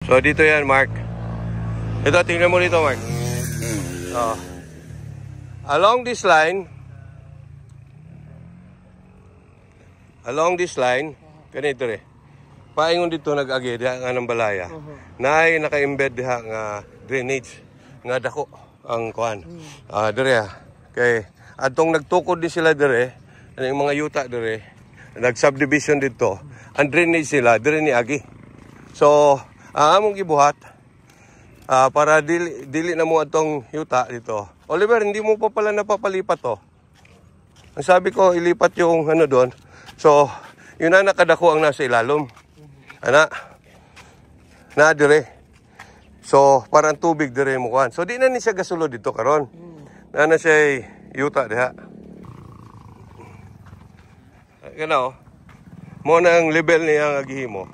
So dito yan, Mark. Ito, tingnan mo dito, Mark. Along this line, ganito rin. Paingon dito nag-agi, diha nga ng balaya. Naay naka-embed diha nga drainage, nga dako ang kuan. Dire, kay atong nagtukod din sila dire, yung mga yuta dire, nag-subdivision dito. Ang drainage nila, dire ni agi. So, ang among gibuhat, para dili na mo atong yuta dito. Oliver, hindi mo pa pala napapalipat to. Ang sabi ko, ilipat yung ano doon. So, yun na nakadako ang nasa ilalom. Na dire. So, parang tubig dire mo kuhan. So, di na ni siya gasulod dito karon. Na siya yuta diha. Ganaw. Mo na ang level niya nga gihimo.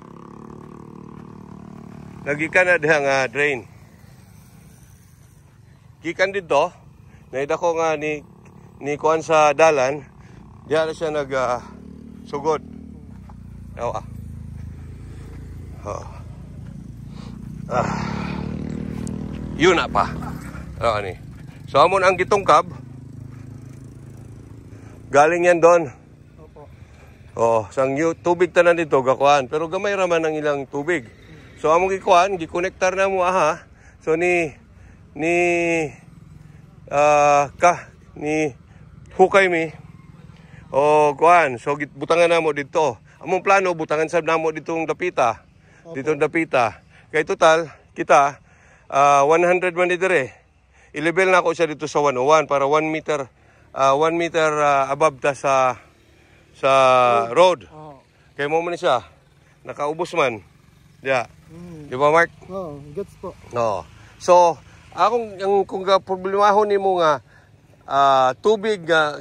Nagikan na diha nga drain. Gikan dito, naidako nga ni kuan sa dalan, diha na siya sugod. Yun na pa. Ni. So amon ang gitungkab. Galing yan doon. Sang tubig tanan dito gakuan, pero gamay ra man ang ilang tubig. So among gikuan, gikonektar na mo aha. So ni hukay mi kuan. So butangan na mo dito. Among plano butangan sab namo ditong dapita. Ditong dapita. Kay total kita 100 man dire. I-level na ako siya dito sa 101 para 1 meter above ta sa road. Kay mo man siya nakaubos man. Yeah. Di ba, Mark? Gets po. So, kung problemahon nimo nga tubig nga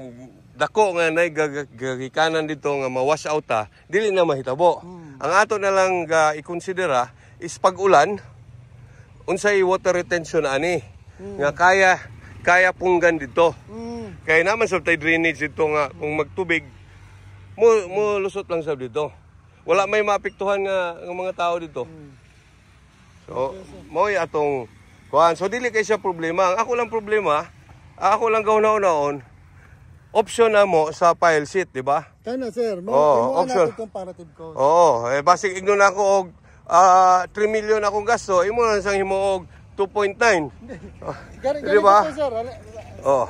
dako nga nay gagikanan dito nga ma-wash out ta, dili na mahitabo. Ang ato na lang i-considera is pag-ulan unsay water retention ani nga kaya punggan dito. Kaya naman sa drainage dito nga kung magtubig mo lusot lang sab dito. Wala may maapektuhan nga mga tao dito. So, mo'y atong kuan. So, dili kay siya problema. Ang ako lang problema, ako lang gawnaon option na mo sa pile sheet, di ba? Kana, sir. Option. Comparative cost. Basic ignon na ako og 3 million akong gasto, imo na sang himo og 2.9. Di ba? Sir,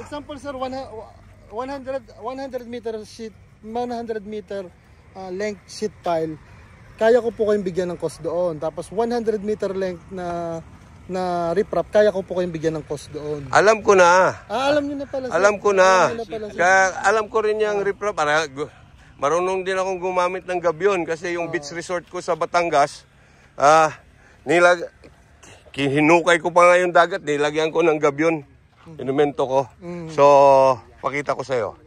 example, sir, 100 meter sheet, 100 meter length sheet pile, kaya ko po kayong bigyan ng cost doon. Tapos 100 meter length na riprap, kaya ko po kayong bigyan ng cost doon. Alam ko na. Alam niyo na pala. Alam ko na. Kaya alam ko rin yung riprap. Marunong din akong gumamit ng gabyon kasi yung beach resort ko sa Batangas, hinukay ko pa nga yung dagat, nilagyan ko ng gabyon. Inumento ko. So, pakita ko sa'yo.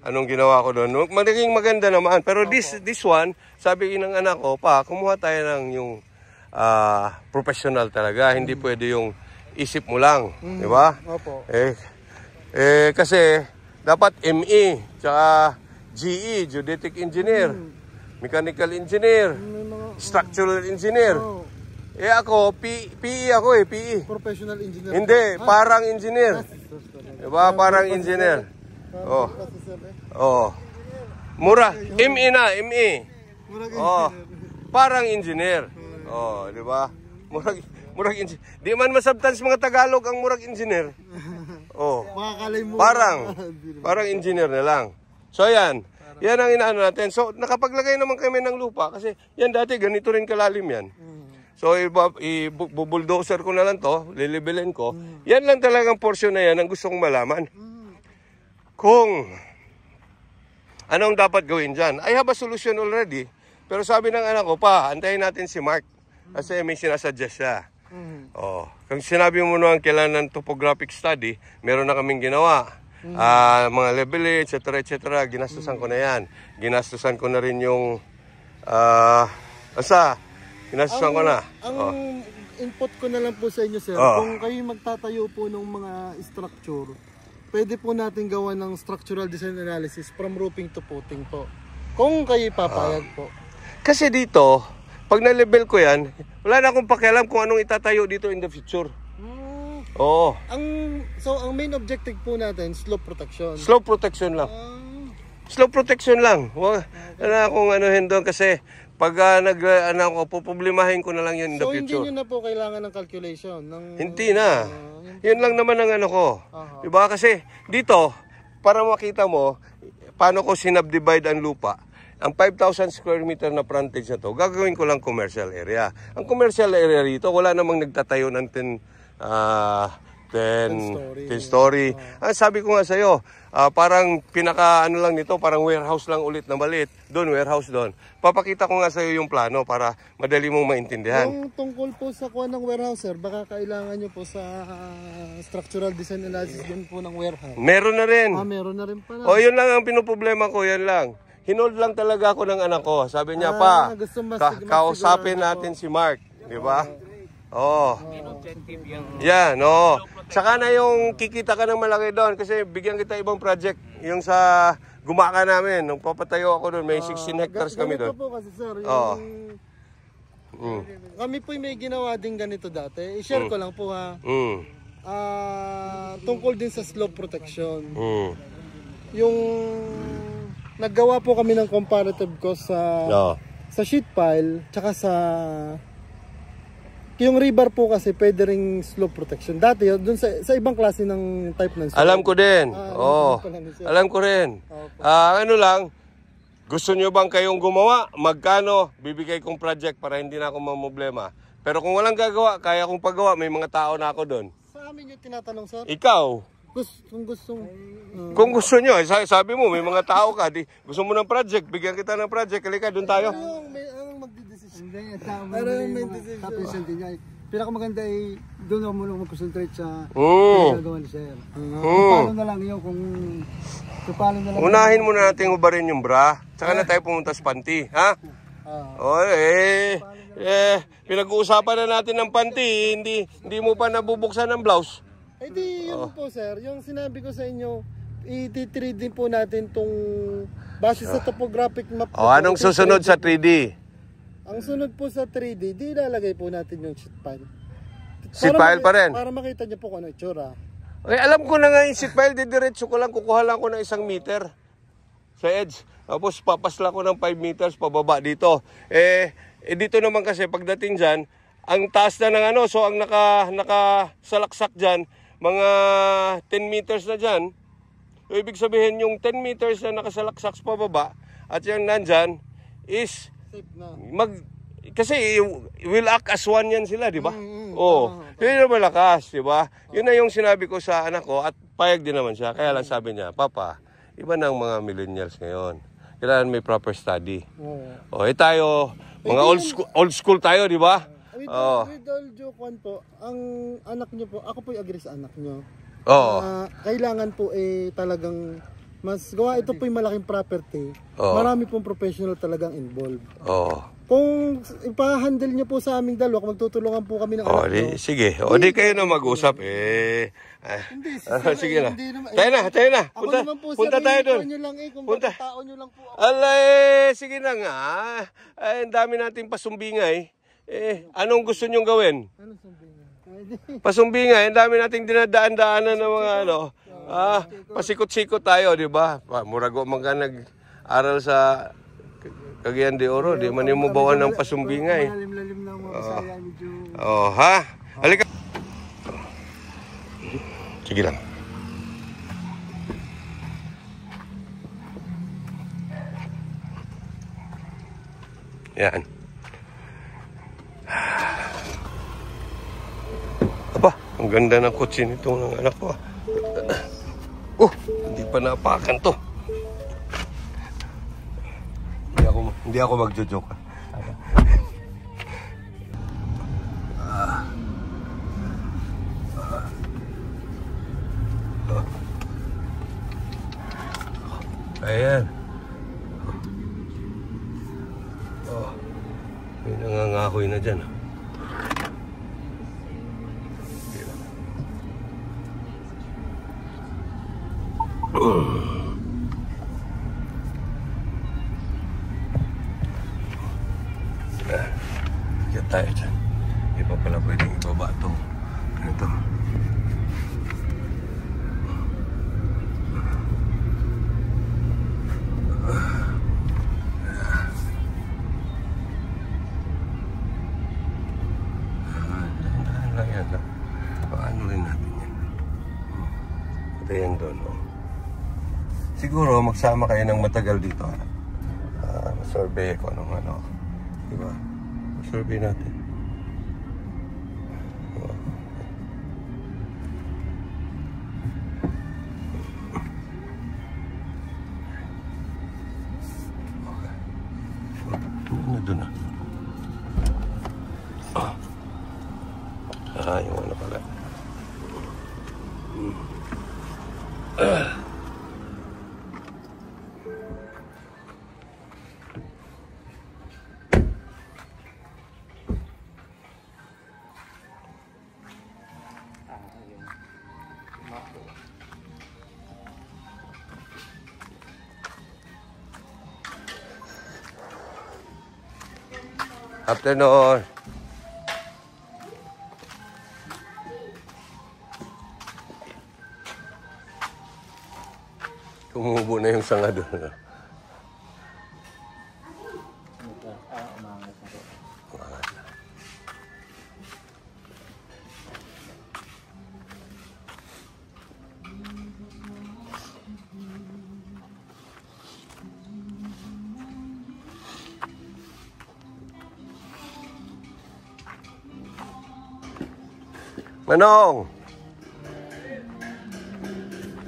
Anong ginawa ko doon? Magiging maganda naman. Pero this one, sabi ng anak ko, kumuha tayo ng yung professional talaga. Hindi pwede yung isip mo lang. Di ba? Opo. Kasi dapat ME, tsaka GE, Geodetic Engineer, Mechanical Engineer, Structural Engineer. Ako, PE ako PE. Professional engineer. Hindi, parang engineer. Di ba? Parang engineer. Mura. ME na, ME. Parang engineer. Di ba? Murag engineer. Di man masabtan sa mga Tagalog ang murag engineer. Parang engineer na lang. So yan. Yan ang inaano natin. So nakapaglagay naman kami ng lupa kasi yan dati ganito rin kalalim yan. So i-bulldozer ko na lang to, lilibelin ko. Yan lang talagang portion na yan ang gusto kong malaman. Kung anong dapat gawin dyan? I have a solution already. Pero sabi ng anak ko, antayin natin si Mark. Kasi may sinasuggest siya. Kung sinabi mo naman kailangan ng topographic study, meron na kaming ginawa. Mga level, etc. Ginastusan ko na yan. Ginastusan ko na rin yung ginastusan ko na. Ang input ko na lang po sa inyo, sir, kung kayo magtatayo po ng mga structure, pwede po natin gawa ng structural design analysis from roofing to footing po. Kung kayo papayag po. Kasi dito, Pag na-level ko yan, wala na akong pakialam kung anong itatayo dito in the future. Oo. Ang main objective po natin, slope protection. Slope protection lang. Slope protection lang. Wala na akong anuhin doon kasi pag puproblemahin ko na lang yun in the So future. hindi nyo na po kailangan ng calculation? Hindi na. Yun lang naman ang ano ko. Diba? Kasi dito, para makita mo, paano ko sinubdivide ang lupa. Ang 5,000 square meter na frontage na to, gagawin ko lang commercial area. Ang commercial area rito, wala namang nagtatayo ng 10 story. Sabi ko nga sa'yo, parang pinaka ano lang nito, parang warehouse lang ulit na maliit. Doon, warehouse doon. Papakita ko nga sa'yo yung plano para madali mong maintindihan. Yung tungkol po sa kuha ng warehouse, sir, baka kailangan nyo po sa structural design analysis din po ng warehouse. Meron na rin. Meron na rin pala. O, yun lang ang pinoproblema ko, yan lang. Hinold lang talaga ako ng anak ko. Sabi niya, pa, kausapin natin si Mark. Di ba? Oo. Yan, oo. Saka na yung kikita ka ng malaki doon kasi bigyan kita ibang project. Yung sa gumaka namin, nung papatayo ako doon, may 16 hectares kami doon. Ganito po kasi, sir, yung... Kami po may ginawa din ganito dati. I-share ko lang po ha. Tungkol din sa slope protection. Yung naggawa po kami ng comparative cost sa sheet pile tsaka sa yung rebar po kasi pwede ring slope protection. Dati doon sa ibang klase ng type ng slope. Alam ko din. Alam ko rin. Ano lang, gusto nyo bang kayong gumawa? Magkano? Bibigay kong project para hindi na ako mamblema. Pero kung walang gagawa, kaya kong pagawa. May mga tao na ako doon. Sa amin yung tinatanong, sir? Ikaw? Kung gusto nyo, sabi mo, may mga tao ka, gusto mo ng project, bigyan kita ng project, halika, doon tayo. Ang magdidesisyon. Hindi, tapos hindi niya. Pinakamaganda ay doon ako muna mag-concentrate sa gagawa ni sir. Paano na lang yun kung... Unahin muna natin hubarin yung bra, saka na tayo pumunta sa panty, ha? Pinag-uusapan na natin ng panty, hindi mo pa nabubuksan ng blouse. Di yun po, sir. Yung sinabi ko sa inyo, i-3D din po natin tong base sa topographic map. Anong susunod sa 3D? Ang sunod po sa 3D, di ilalagay po natin yung sheet pile. Sheet pile pa rin? Para makita niyo po kung ano itsura. Alam ko na nga yung sheet pile, didiretso ko lang, kukuha lang ko ng 1 meter sa edge. Tapos papasla ko ng 5 meters pababa dito. Dito naman kasi pagdating dyan, ang taas na ng ano, so ang nakasalaksak dyan, mga 10 meters na dyan. So, ibig sabihin yung 10 meters na nakasalaksak pa baba at yung nandyan is safe na. Kasi will act as one yan sila, di ba? Yun yung malakas, di ba? Yun na yung sinabi ko sa anak ko at payag din naman siya. Kaya lang sabi niya, Papa, iba na ang mga millennials ngayon. Kailangan may proper study. Tayo, mga old school tayo, di ba? With all joke one po, ang anak nyo po, ako po agree sa anak nyo. Kailangan po talagang mas gawa ito po yung malaking property. Marami pong professional talagang involved. Kung ipa-handle nyo po sa aming dalawa, kung magtutulungan po kami ng anak nyo. Sige, di kayo na mag-usap Hindi, sige na. Tayo na. Punta tayo doon. Punta. Tao nyo lang po ako. Sige na nga. Ang dami nating pasumbingay. Anong gusto nyong gawin? Ano sumbingan? Pasumbingay, ang dami nating dinadaan-daanan ng mga pasikot-sikot tayo, di ba? Murago man ka nag-aral sa Cagayan de Oro, di man mo bawan ng pasumbingay. Malalim-lalim na mga Bisaya, medyo... Ha? Halika. Sige lang. Yan. Aba, ang ganda ng kotse nito ng anak ko. Hindi pa napakan to. Hindi ako magjo-joke. Ayan. May nangangahoy na dyan. tayo dyan. Hindi pa pala pwedeng ibaba ito. Ito. Paano rin natin yan? Patayan doon, no? Siguro magsama kayo ng matagal dito. Survey ko ng ano. Diba? Survey natin. Ano doon na? Yung ano pala. Afternoon. Tumubo na yung sanga doon. Manong!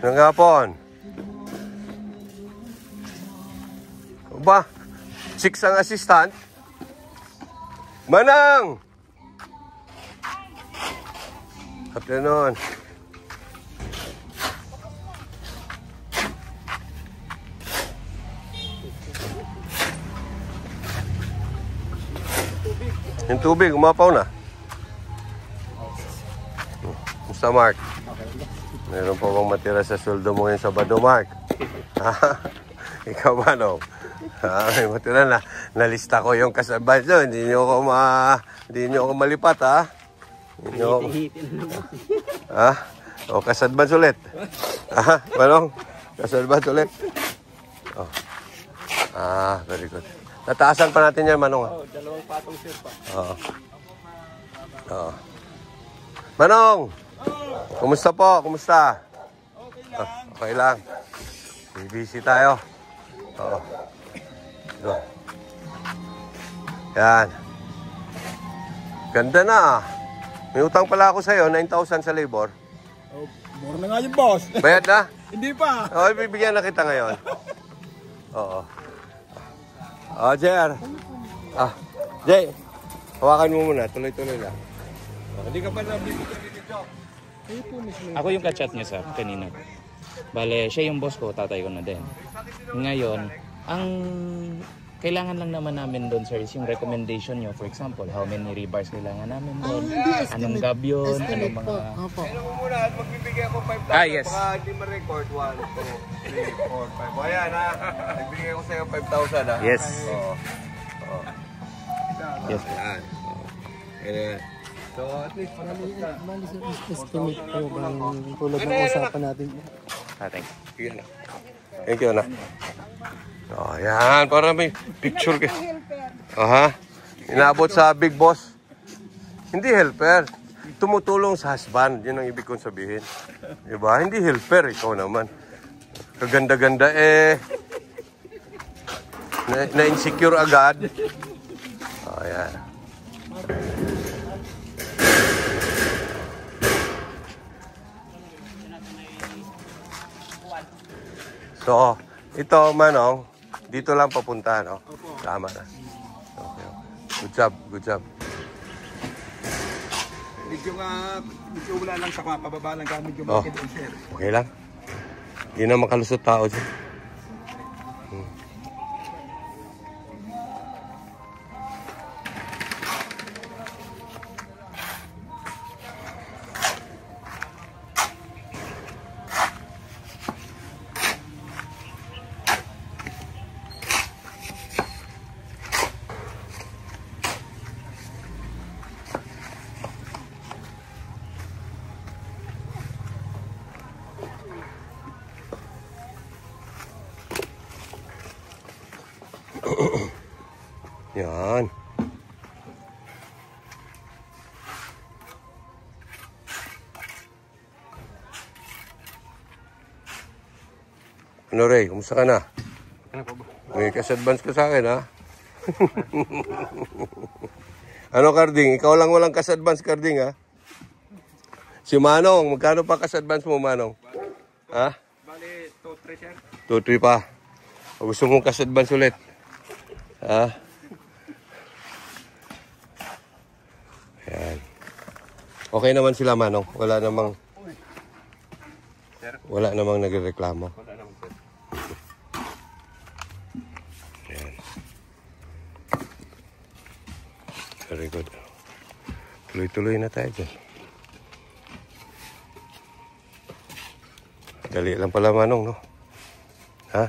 Nang hapon. Ba? Six ang assistant? Manang! Afternoon. Yung tubig, umapaw na. Musta, Mark? Meron pa bang matira sa sweldo mo ngayon Sabado, Mark? Ikaw ba, no? May matira na. Nalista ko yung kasabay nyo. Hindi nyo ako malipat, ha? Hindi nyo ako... Ha? O, kasadbans ulit. Ha? Manong? Kasadbans ulit. Oh. Very good. Nataasan pa natin yan, Manong. Oo, dalawang patong sir pa. Oo. Oo. Manong! Kumusta po? Kumusta? Okay lang. Busy tayo. Oo. Doon. Yan. Ganda na ah. May utang pala ako sa'yo, 9,000 sa labor. Oh, mura na nga yung boss. Bayad na? Hindi pa. Oo, bibigyan na kita ngayon. Oo. JR. Jay. Hawakan mo muna. Tuloy-tuloy lang. Hindi ka pa nabibigyan dito. Ako yung kachat niya sir, kanina. Bale, siya yung boss ko, tatay ko na din. Ngayon, ang kailangan lang naman namin doon sir is yung recommendation nyo. For example, how many rebars kailangan namin doon? Anong gab yun? Anong mga... Kailan mo muna at magbibigay ako 5,000. Yes. Baka hindi ma-record. 1, 2, 3, 4, 5. Ayan ha. Nagbigay ko sa'yo 5,000 ha. Yes. Oo. Yes. Ayan. Ayan. So, at least Estimate po bang tulad ng usapan natin. Thanks. Sige na. Thank you na. Ayan. Para may picture ka. Aha. Inaabot sa big boss. Hindi helper. Tumutulong sa husband. Yun ang ibig kong sabihin. Diba? Hindi helper. Ikaw naman. Kaganda-ganda na-insecure agad. Ayan. So, ito Manong, dito lang papunta, no? Tama na. Okay. Good job, good job. Medyo wala lang sa pababa lang kami yung market sir. Okay lang. Hindi na makalusot tao dyan. Yan. Ano Ray, kumusta ka na? May cash-advance ka sa akin, ha? Ano, Carding? Ikaw lang walang cash-advance, Carding, ha? Si Manong, magkano pa cash-advance mo, Manong? Ha? Bali, 2-3 sir. 2-3 pa. O gusto mong cash-advance ulit? Ha? Ayan. Okay naman sila, Manong. Wala namang nagreklamo. Ayan. Very good. Tuloy-tuloy na tayo dyan. Dali lang pala, Manong, no? Ha?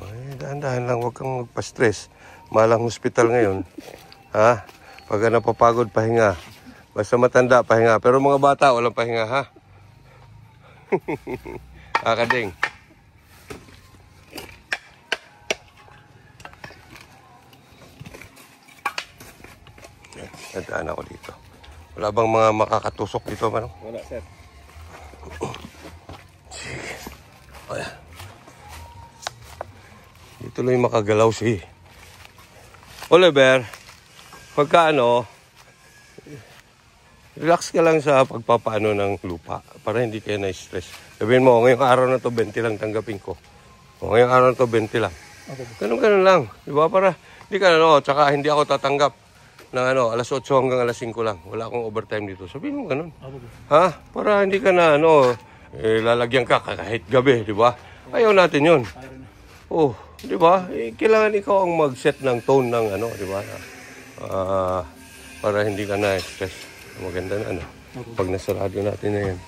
Ay, dahan-dahan lang. Huwag kang magpa-stress. Malang hospital ngayon. Ha? Pagka napapagod, pahinga. Basta matanda, pahinga. Pero mga bata, walang pahinga, ha? Kading. Nadaan ako dito. Wala bang mga makakatusok dito, Manong? Wala sir. Sige. O yan. Dito lang yung makagalaw si Oliver. Pagka relax ka lang sa pagpapaano ng lupa para hindi kayo na-stress. Sabihin mo, ngayong araw na to 20 lang tanggapin ko. O ngayong araw na to 20 lang. Ganun lang. Diba? Para hindi ka tsaka hindi ako tatanggap ng alas 8 hanggang alas 5 lang. Wala akong overtime dito. Sabihin mo ganun. Ha? Para hindi ka na lalagyan ka kahit gabi, di ba? Ayaw natin yun. Oh, di ba? Kailangan ikaw ang mag-set ng tone ng di ba? Para hindi ka na stress. Maganda na Pag nasarado natin na yan,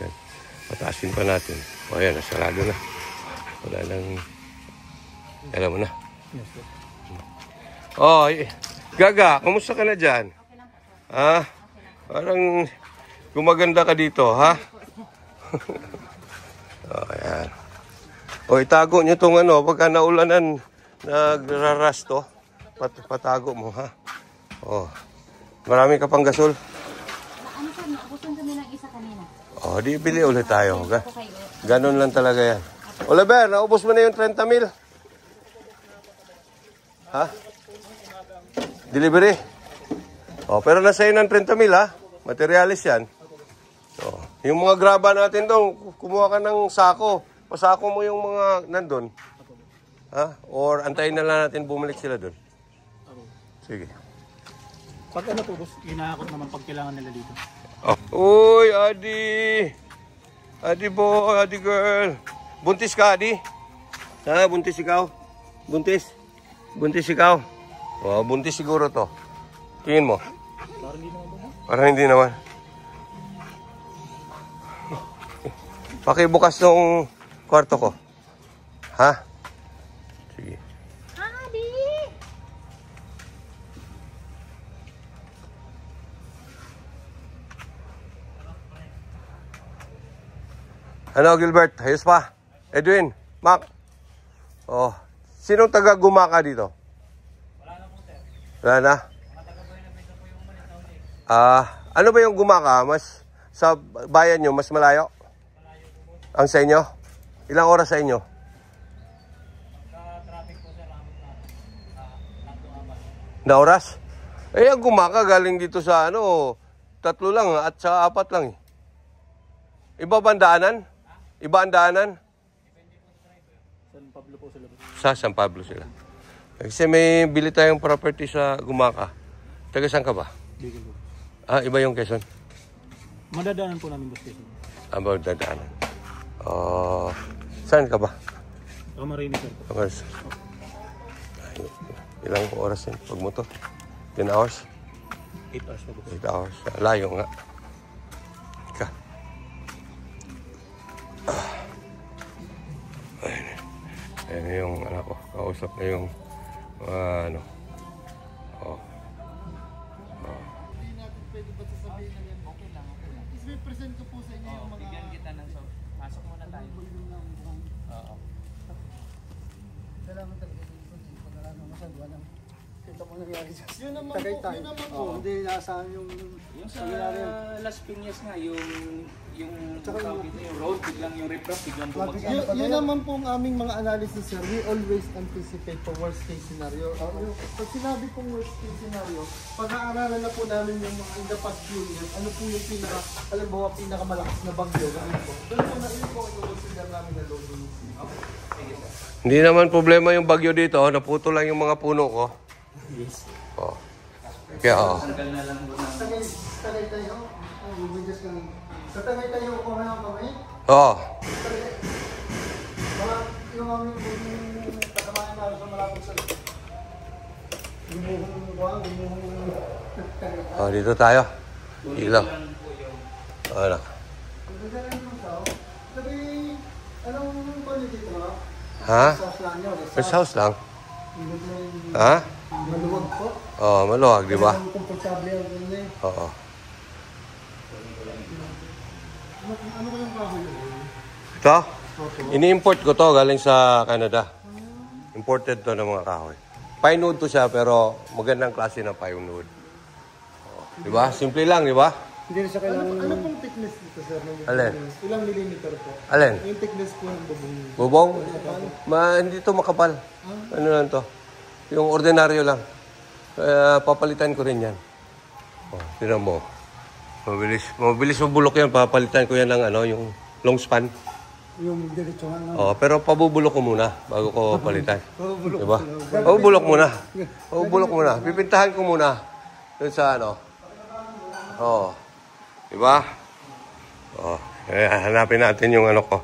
pataasin pa natin. O ayan, nasarado na. Wala nang, alam mo na. Oh, Gaga, kumusta ka na dyan? Ha? Parang gumaganda ka dito, ha? Oh, ayan. O, itago nyo itong pagka naulanan, nagrarasto, patago mo, ha? O, marami ka pang gasol? Ano sir, nakabusan kami ng isa kanina. O, di bili ulit tayo. Ganon lang talaga yan. Oliver, naubos mo na yung 30 mil? Ha? Delivery? O, pero nasa iyo ng 30 mil, ha? Materialis yan. O, yung mga graba natin doon, kumuha ka ng sako. Pasako mo yung mga nandun. Ha? Or antayin na lang natin bumalik sila doon. Sige. Pag po boss, inaakot naman pag kailangan nila dito. Oh. Uy, Adi! Adi boy, Adi girl. Buntis ka, Adi? Ha? Buntis ikaw? Buntis? Buntis ikaw? Oh, buntis siguro to. Tingin mo. Parang hindi naman. Pakibukas ng kwarto ko. Ha? Sige. Adi! Ano, Gilbert? Ayos pa? Edwin? Mac? Oh. Sinong taga-gumaka dito? Wala na po, sir. Wala na? Ano ba yung gumaka? Mas sa bayan nyo, mas malayo? Malayo po. Ang sa inyo? Ilang oras sa inyo? Traffic po, sir. Na oras? Eh, ang gumaka galing dito sa 3 lang at sa 4 lang eh. Iba ba ang daanan? Iba ang daanan? San Pablo po sila. Sa San Pablo sila. Kasi may bili tayong property sa Gumaka. Taga saan ka ba? Bigil po. Iba yung Quezon? Madadaanan po namin boss Quezon. Madadaanan. Saan ka ba? Camarines sir. Oras. Ilang oras yun? Pag motor? 10 hours? 8 hours po boss. 8 hours. Layo nga. Ka. Ayan yung anak ko. Kausap na yung Hindi natin pwede ba sasabihin na yan? Okay lang. Is may present ko po sa inyo yung mga... Bigyan kita ng pasok muna tayo. Oo. Kailangan talaga yung pag-alaman masyado. Kita mo nangyari dyan. Yun naman po, Tagaytay. yun naman po. Oo, hindi nasaan yung Yung sa nangyari. Las Piñas nga, yung tawag dito, yung road, biglang yung riprap, biglang bumagsak. Yun naman po ang aming mga analysis, sir. We always anticipate for worst case scenario. Pag sinabi pong worst case scenario, pag-aaralan na po namin yung mga in the past few years, ano po yung pinakamalakas na bagyo. Ano po? Doon po na yun po yung consider namin na loading. Hindi naman problema yung bagyo dito. Naputo lang yung mga puno ko. Yes. Oh. Kaya, oh. Tanggal na lang doon ang... Tagay tayo. Bumidjas ka lang. Sa tagay tayo ko na kami. Oh. Yung aming kasamahan namin sa malapit sa gumuhong Oh, dito tayo. Ilaw. Ano? Sabi, anong balik dito ha? Ha? Sauce lang nyo. First house lang. Ha? Maluwag po. Oh, maluwag, di ba? Komportable ang ganun eh. Oo. Ano ko yung kahoy yun? Ito? Ini-import ko to galing sa Canada. Imported to ng mga kahoy. Pine wood to siya pero magandang klase ng pine wood. Oh, di ba? Simple lang, di ba? Hindi rin siya kailangan. Ano pong thickness dito, sir? Alin? Ilang millimeter po? Alin? Yung thickness po ng bubong. Bubong? Hindi to makapal. Ano lang to? Yung ordinaryo lang. Papalitan ko rin yan. Oh, tinan mo. Mabilis mabulok yan. Papalitan ko yan ng ano, yung long span. Yung diretso nga. Oh, pero pabubulok ko muna bago ko palitan. Diba? Pabubulok muna. Pabubulok muna. Pipintahan ko muna. Doon sa ano. Oh. Diba? Oh. Hanapin natin yung ano ko.